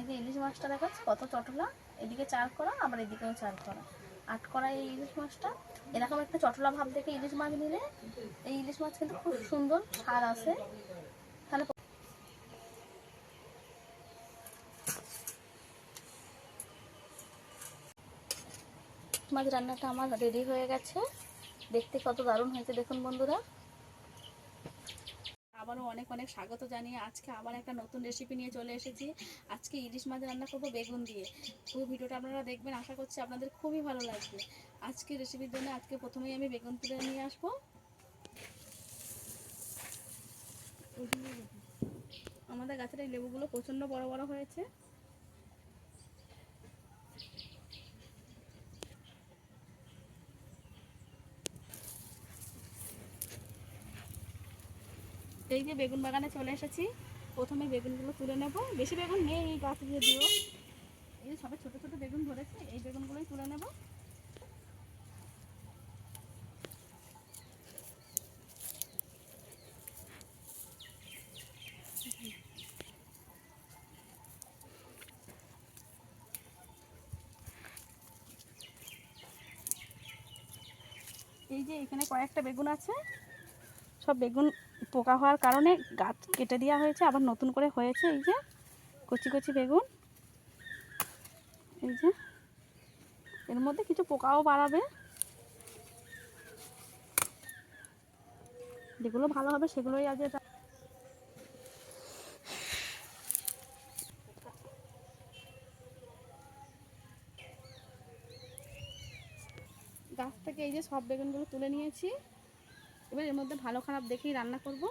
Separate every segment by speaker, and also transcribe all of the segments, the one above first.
Speaker 1: এই যে ইলিশ মাছটা দেখাচ্ছে কত চটলা, এদিকে 4 করা আবার এদিকেও 4 করা, 8 করা এই ইলিশ মাছটা। এরকম একটা চটলা ভাব দেখে ইলিশ মাছ নিলে এই ইলিশ মাছ কিন্তু খুব সুন্দর স্বাদ আছে। তাহলে মাছ রান্নাটা আমার রেডি হয়ে গেছে, দেখতে কত দারুণ হয়েছে দেখুন বন্ধুরা। আবারও অনেক অনেক স্বাগত জানিয়ে আজকে আবার একটা নতুন রেসিপি নিয়ে চলে এসেছি। আজকে ইলিশ মাছ রান্না করবো বেগুন দিয়ে। পুরো ভিডিওটা আপনারা দেখবেন, আশা করছি আপনাদের খুবই ভালো লাগবে। আজকে রেসিপির জন্য আজকে প্রথমেই আমি বেগুন তুলে নিয়ে আসবো। আমাদের গাছের এই লেবুগুলো প্রচণ্ড বড় বড় হয়েছে। এই যে বেগুন বাগানে চলে এসেছি, প্রথমে বেগুনগুলো তুলে নেব। বেশি বেগুন নেই এই গাছ দিয়ে দিও, এই সবে ছোট ছোট বেগুন ধরেছে, এই বেগুনগুলোই তুলে নেব। এই যে এখানে কয়েকটা বেগুন আছে, সব বেগুন পোকা হওয়ার কারণে গাছ কেটে দেওয়া হয়েছে, আবার নতুন করে হয়েছে। এই যে কচি কচি বেগুন, এই যে এর মধ্যে কিছু পোকাও বাড়াবে, যেগুলো ভালো হবে সেগুলোই আজ গাছ থেকে এই যে সব বেগুনগুলো তুলে নিয়েছি। এবার এর মধ্যে ভালো খারাপ দেখেই রান্না করব।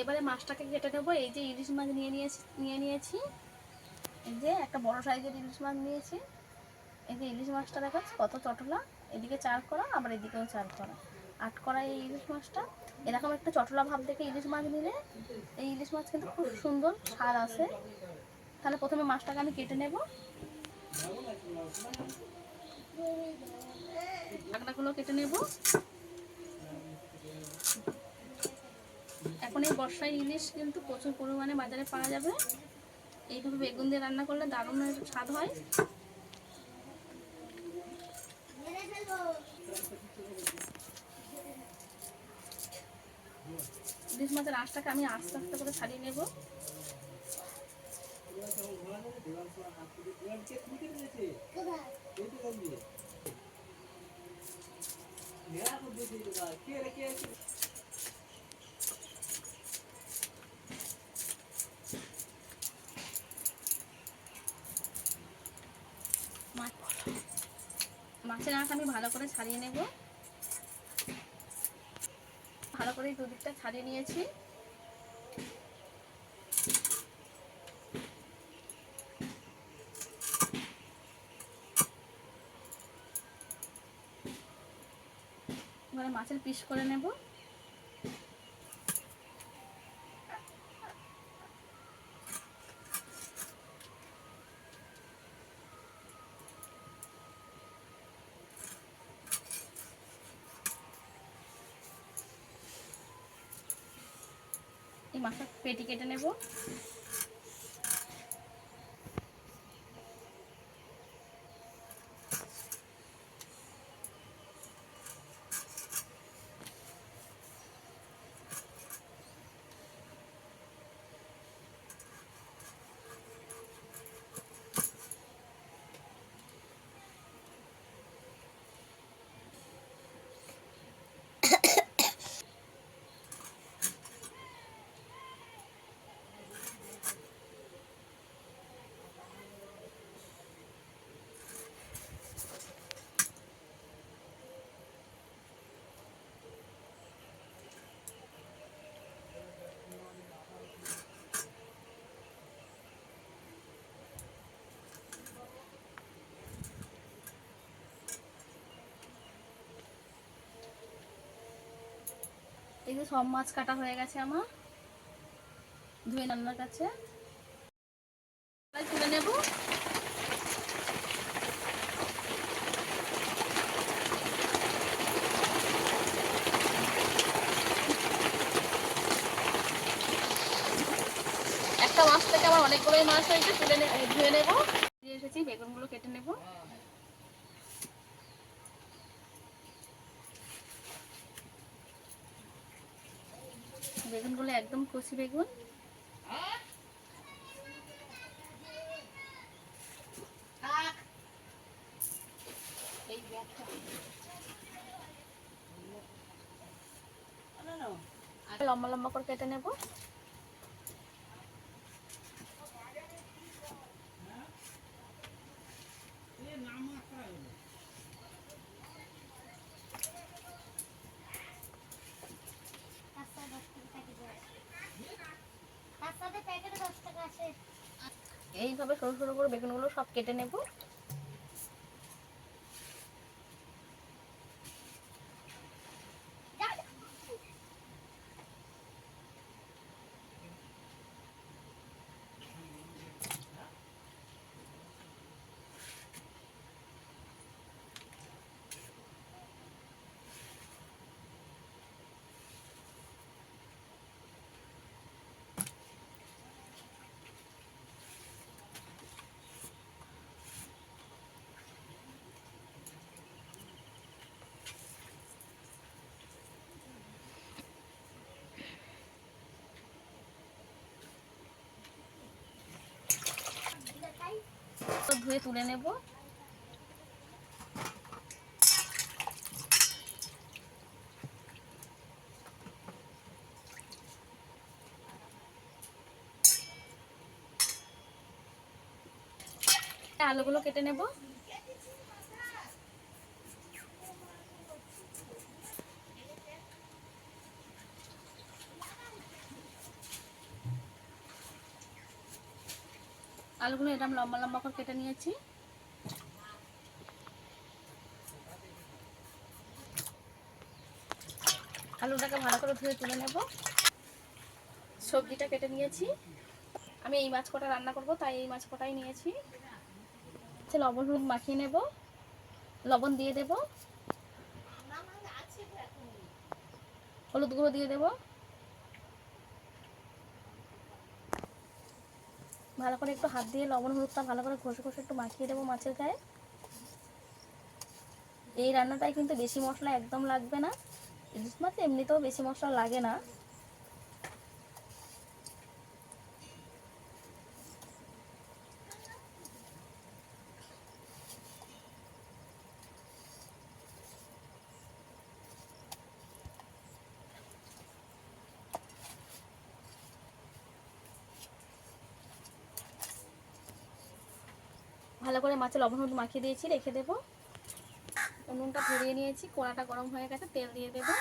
Speaker 1: এবারে মাছটাকে কেটে নেবো। এই যে ইলিশ মাছ নিয়ে নিয়েছি, এই যে একটা বড় সাইজের ইলিশ মাছ নিয়েছি। এই যে ইলিশ মাছটা দেখাচ্ছে কত চটলা, এদিকে 4 করা আবার এদিকেও 4 করা, 8 করা এই ইলিশ মাছটা। এরকম একটা চটলা ভাব দেখে ইলিশ মাছ নিলে এই ইলিশ মাছ কিন্তু খুব সুন্দর স্বাদ আছে। তাহলে প্রথমে মাছটাকে আমি কেটে নেব, ঢাকনাগুলো কেটে নেব। এখন এই বর্ষায় ইলিশ কিন্তু প্রচুর পরিমাণে বাজারে পাওয়া যাবে। এইভাবে বেগুন দিয়ে রান্না করলে দারুণ স্বাদ হয়। ইলিশ মাছের আঁশটাকে আমি আস্তে আস্তে করে ছাড়িয়ে নেব। মাছের আঁশ আমি ভালো করে ছাড়িয়ে নেব। ভালো করে দুদিকটা ছাড়িয়ে নিয়েছি। এবারে মাছের পিস করে নেব। এই মাছের পেটি কেটে নেব। এই যে সব মাছ কাটা হয়ে গেছে আমার, ধুয়ে রান্নার কাছে তুলে নেব। নেবো। একটা মাছ থেকে আবার অনেকগুলোই মাছ হয়েছে, ধুয়ে নেবো। দিয়ে এসেছি, বেগুনগুলো কেটে নেবো। বেগুনগুলো একদম কচি বেগুন। লম্বা লম্বা করে কেটে নেবো। এইভাবে সরু সরু করে বেগুনগুলো সব কেটে নেব। ধুয়ে তুলে নেব। আলুগুলো কেটে নেব। আলুগুলো এরকম লম্বা লম্বা করে কেটে নিয়েছি। আলুটাকে ভালো করে ধুয়ে তুলে নেব। সবজিটা কেটে নিয়েছি। আমি এই মাছ কটা রান্না করব, তাই এই মাছ কটাই নিয়েছি। লবণ হলুদ মাখিয়ে নেব। লবণ দিয়ে দেব, হলুদ গুঁড়ো দিয়ে দেব। ভালো করে একটু হাত দিয়ে লবণ হলুদটা ভালো করে ঘষে ঘষে একটু মাখিয়ে দেবো মাছের গায়ে। এই রান্নাটায় কিন্তু বেশি মশলা একদম লাগবে না। ইলিশ মাছ এমনিতেও বেশি মশলা লাগে না। ভালো করে মাছে লবণ হলুদ মাখিয়ে দিয়েছি, রেখে দেবো। উনুনটা ধরিয়ে নিয়েছি, কড়াটা গরম হয়ে গেছে, তেল দিয়ে দেবো।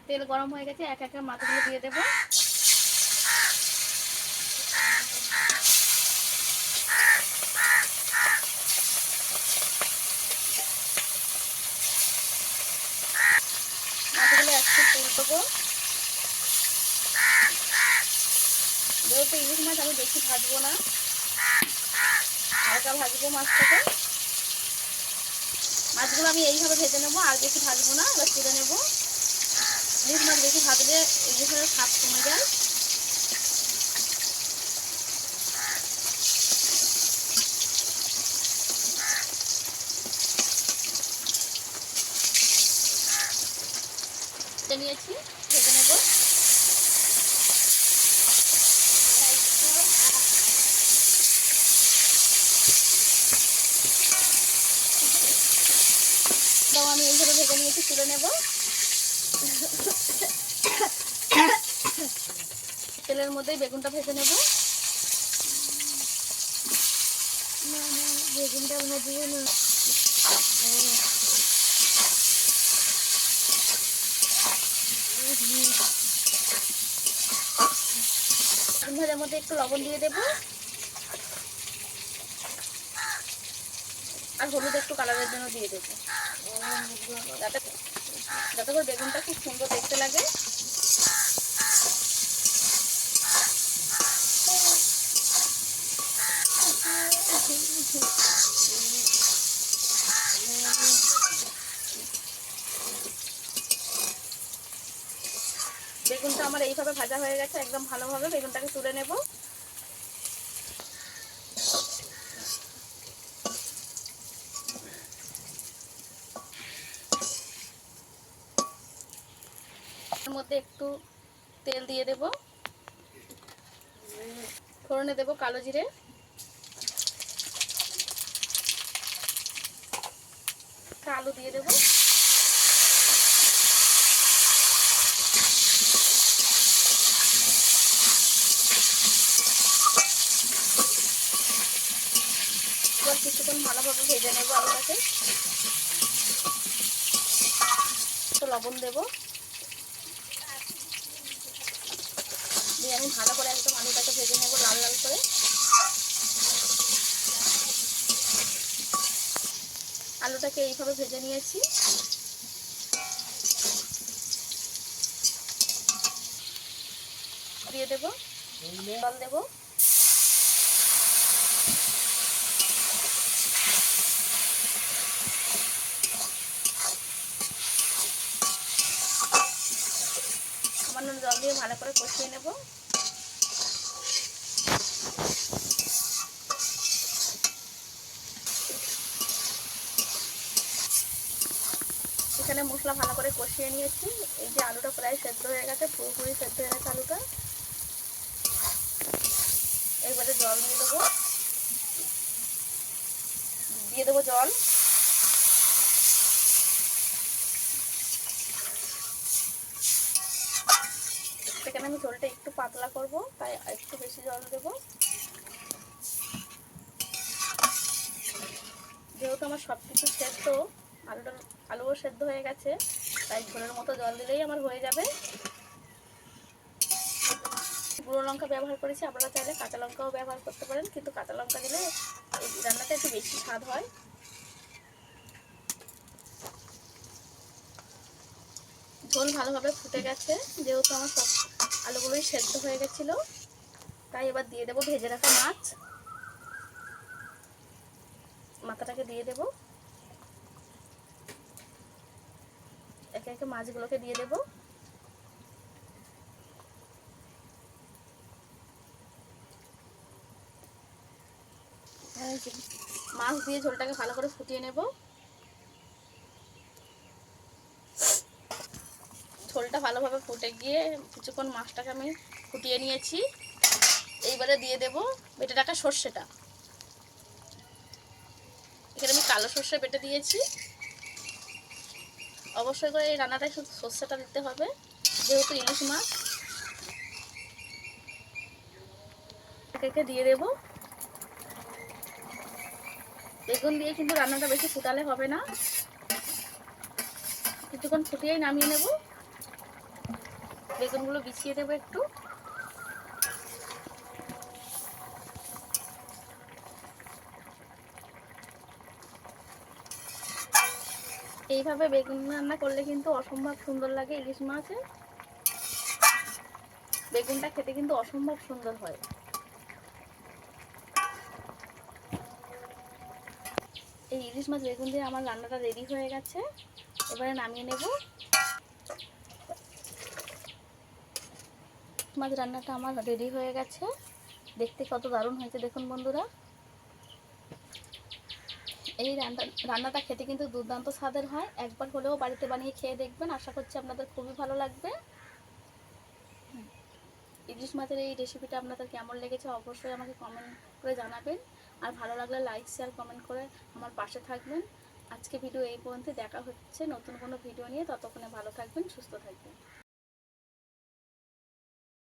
Speaker 1: তেল গরম হয়ে গেছে, এক এক মাছগুলো দিয়ে দেবো। মাছগুলো একটু তেল দেবো। যেহেতু ইলিশ মাছ আমি বেশি ভাজবো না, হালকা ভাজবো মাছটাকে। মাছগুলো আমি এইভাবে ভেজে নেবো, আর বেশি ভাজবো না। এবার তুলে নেবো। ইলিশ মাছ বেশি ভাজলে ইলিশ মাছের স্বাদ কমে যায়। নিয়েছি, ভেজে নেবো। আমি এইভাবে ভেজে নিয়েছি, তুলে নেব। তেলের মধ্যেই বেগুনটা ভেজে নেব। বেগুনটা ভাজিয়ে না, ভাজার মধ্যে একটু লবণ দিয়ে দেবো। আর হলুদ একটু কালারের জন্য দিয়ে দেবো, যাতে যাতে করে বেগুনটা খুব সুন্দর দেখতে লাগে। বেগুনটা আমার এইভাবে ভাজা হয়ে গেছে একদম ভালোভাবে। বেগুনটাকে তুলে নেব। এর মধ্যে একটু তেল দিয়ে দেব, ফোড়নে দেব কালো জিরে, আলু দিয়ে দেব, এবার কিছুক্ষণ ভালোভাবে ভেজে নেব আলুটাকে। একটু লবণ দেব, দিয়ে আমি ভালো করে একদম আলুটাকে ভেজে নেব লাল লাল করে। আলুটাকে এইভাবে ভেজে নিয়েছি। দিয়ে দেব জল দেব, সামান্য জল দিয়ে ভালো করে কষিয়ে নেব। এখানে মশলা ভালো করে কষিয়ে নিয়েছি। এই যে আলুটা প্রায় সেদ্ধ হয়ে গেছে, পুরোপুরি সেদ্ধ হয়ে গেছে আলুটা। এবারে জল দিয়ে দেবো, জল। সেখানে আমি ঝোলটা একটু পাতলা করব, তাই একটু বেশি জল দেব। যেহেতু আমার সব কিছু সেদ্ধ, আলুও সেদ্ধ হয়ে গেছে, তাই ঝোলের মতো জল দিলেই আমার হয়ে যাবে। গুঁড়ো লঙ্কা ব্যবহার করেছি, আপনারা চাইলে কাঁচা লঙ্কাও ব্যবহার করতে পারেন, কিন্তু কাঁচা লঙ্কা দিলে এই রান্নাটা একটু বেশি স্বাদ হয়। ঝোল ভালোভাবে ফুটে গেছে, যেহেতু আমার সব আলুগুলোই সেদ্ধ হয়ে গেছিলো, তাই এবার দিয়ে দেবো ভেজে রাখা মাছ। মাথাটাকে দিয়ে দেব, একে একে মাছগুলোকে দিয়ে দেব। মাছ দিয়ে ঝোলটাকে ভালো করে ফুটিয়ে নেব। ঝোলটা ভালোভাবে ফুটে গিয়ে কিছুক্ষণ মাছটাকে আমি ফুটিয়ে নিয়েছি। এইবারে দিয়ে দেব বেটে রাখা সর্ষেটা। এখানে আমি কালো সর্ষে বেটে দিয়েছি। অবশ্যই করে এই রান্নাটায় শুধু সর্ষেটা দিতে হবে, যেহেতু ইলিশ মাছ। একে দিয়ে দেব। বেগুন দিয়ে কিন্তু রান্নাটা বেশি ফুটালে হবে না, কিছুক্ষণ ফুটিয়েই নামিয়ে নেব। বেগুনগুলো বিছিয়ে দেবো একটু। এইভাবে বেগুন রান্না করলে কিন্তু অসম্ভব সুন্দর লাগে ইলিশ মাছে। বেগুনটা খেতে কিন্তু অসম্ভব সুন্দর হয়। এই ইলিশ মাছ বেগুন দিয়ে আমার রান্নাটা রেডি হয়ে গেছে, এবারে নামিয়ে নেব। মাছ রান্নাটা আমার রেডি হয়ে গেছে, দেখতে কত দারুণ হয়েছে দেখুন বন্ধুরা। এই রান্নাটা খেতে কিন্তু দুর্দান্ত স্বাদের হয়। একবার হলেও বাড়িতে বানিয়ে খেয়ে দেখবেন, আশা করছি আপনাদের খুবই ভালো লাগবে। ইলিশ মাছের এই রেসিপিটা আপনাদের কেমন লেগেছে অবশ্যই আমাকে কমেন্ট করে জানাবেন। আর ভালো লাগলে লাইক শেয়ার কমেন্ট করে আমার পাশে থাকবেন। আজকে ভিডিও এই পর্যন্ত, দেখা হচ্ছে নতুন কোনো ভিডিও নিয়ে। ততক্ষণে ভালো থাকবেন, সুস্থ থাকবেন।